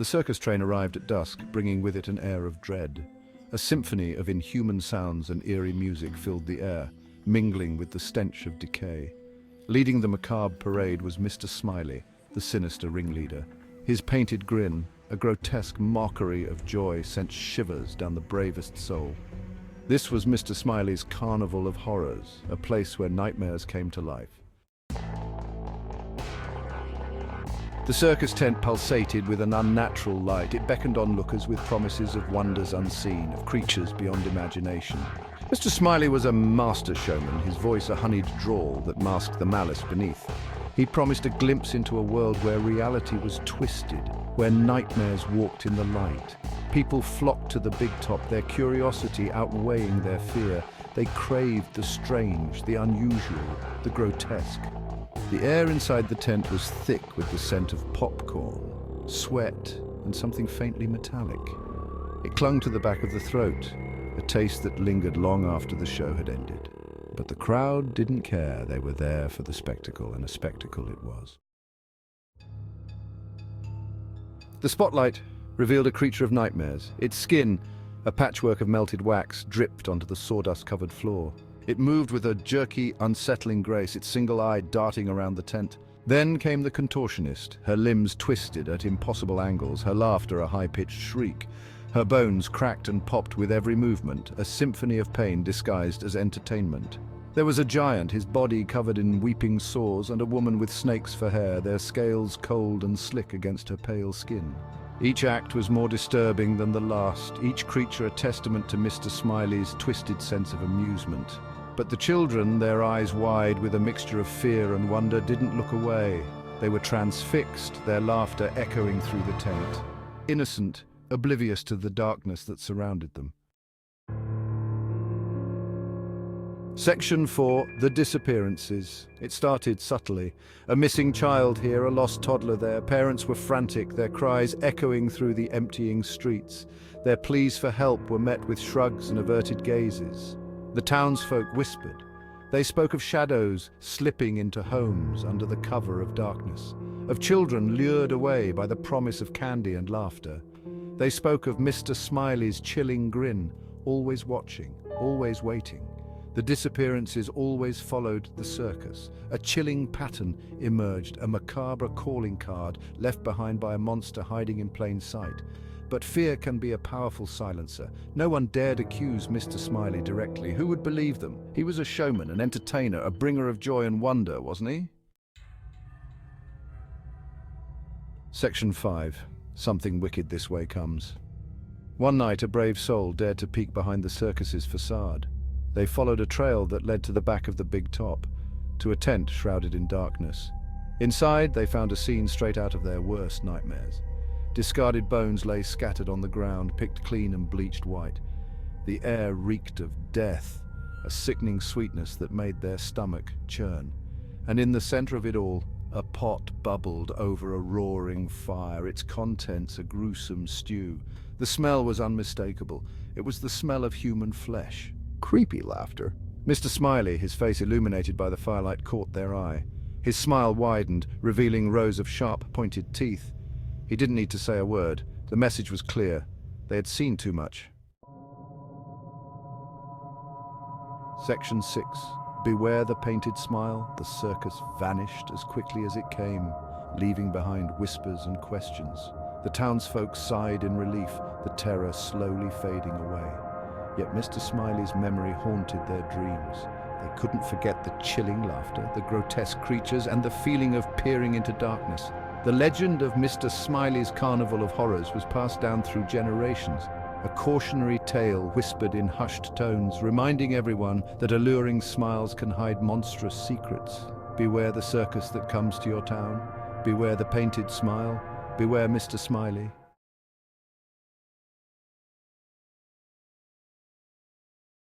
The circus train arrived at dusk, bringing with it an air of dread. A symphony of inhuman sounds and eerie music filled the air, mingling with the stench of decay. Leading the macabre parade was Mr. Smiley, the sinister ringleader. His painted grin, a grotesque mockery of joy, sent shivers down the bravest soul. This was Mr. Smiley's Carnival of Horrors, a place where nightmares came to life. The circus tent pulsated with an unnatural light. It beckoned onlookers with promises of wonders unseen, of creatures beyond imagination. Mr. Smiley was a master showman, his voice a honeyed drawl that masked the malice beneath. He promised a glimpse into a world where reality was twisted, where nightmares walked in the light. People flocked to the big top, their curiosity outweighing their fear. They craved the strange, the unusual, the grotesque. The air inside the tent was thick with the scent of popcorn, sweat, and something faintly metallic. It clung to the back of the throat, a taste that lingered long after the show had ended. But the crowd didn't care. They were there for the spectacle, and a spectacle it was. The spotlight revealed a creature of nightmares. Its skin, a patchwork of melted wax, dripped onto the sawdust-covered floor. It moved with a jerky, unsettling grace, its single eye darting around the tent. Then came the contortionist, her limbs twisted at impossible angles, her laughter a high-pitched shriek. Her bones cracked and popped with every movement, a symphony of pain disguised as entertainment. There was a giant, his body covered in weeping sores, and a woman with snakes for hair, their scales cold and slick against her pale skin. Each act was more disturbing than the last, each creature a testament to Mr. Smiley's twisted sense of amusement. But the children, their eyes wide with a mixture of fear and wonder, didn't look away. They were transfixed, their laughter echoing through the tent. Innocent, oblivious to the darkness that surrounded them. Section 4, The Disappearances. It started subtly. A missing child here, a lost toddler there. Parents were frantic, their cries echoing through the emptying streets. Their pleas for help were met with shrugs and averted gazes. The townsfolk whispered. They spoke of shadows slipping into homes under the cover of darkness, of children lured away by the promise of candy and laughter. They spoke of Mr. Smiley's chilling grin, always watching, always waiting. The disappearances always followed the circus. A chilling pattern emerged, a macabre calling card left behind by a monster hiding in plain sight. But fear can be a powerful silencer. No one dared accuse Mr. Smiley directly. Who would believe them? He was a showman, an entertainer, a bringer of joy and wonder, wasn't he? Section 5. Something wicked this way comes. One night, a brave soul dared to peek behind the circus's façade. They followed a trail that led to the back of the big top, to a tent shrouded in darkness. Inside, they found a scene straight out of their worst nightmares. Discarded bones lay scattered on the ground, picked clean and bleached white. The air reeked of death, a sickening sweetness that made their stomach churn. And in the center of it all, a pot bubbled over a roaring fire, its contents a gruesome stew. The smell was unmistakable. It was the smell of human flesh. Creepy laughter. Mr. Smiley, his face illuminated by the firelight, caught their eye. His smile widened, revealing rows of sharp, pointed teeth. He didn't need to say a word. The message was clear. They had seen too much. Section 6. Beware the painted smile. The circus vanished as quickly as it came, leaving behind whispers and questions. The townsfolk sighed in relief, the terror slowly fading away. Yet Mr. Smiley's memory haunted their dreams. They couldn't forget the chilling laughter, the grotesque creatures, and the feeling of peering into darkness. The legend of Mr. Smiley's Carnival of Horrors was passed down through generations, a cautionary tale whispered in hushed tones, reminding everyone that alluring smiles can hide monstrous secrets. Beware the circus that comes to your town. Beware the painted smile. Beware Mr. Smiley.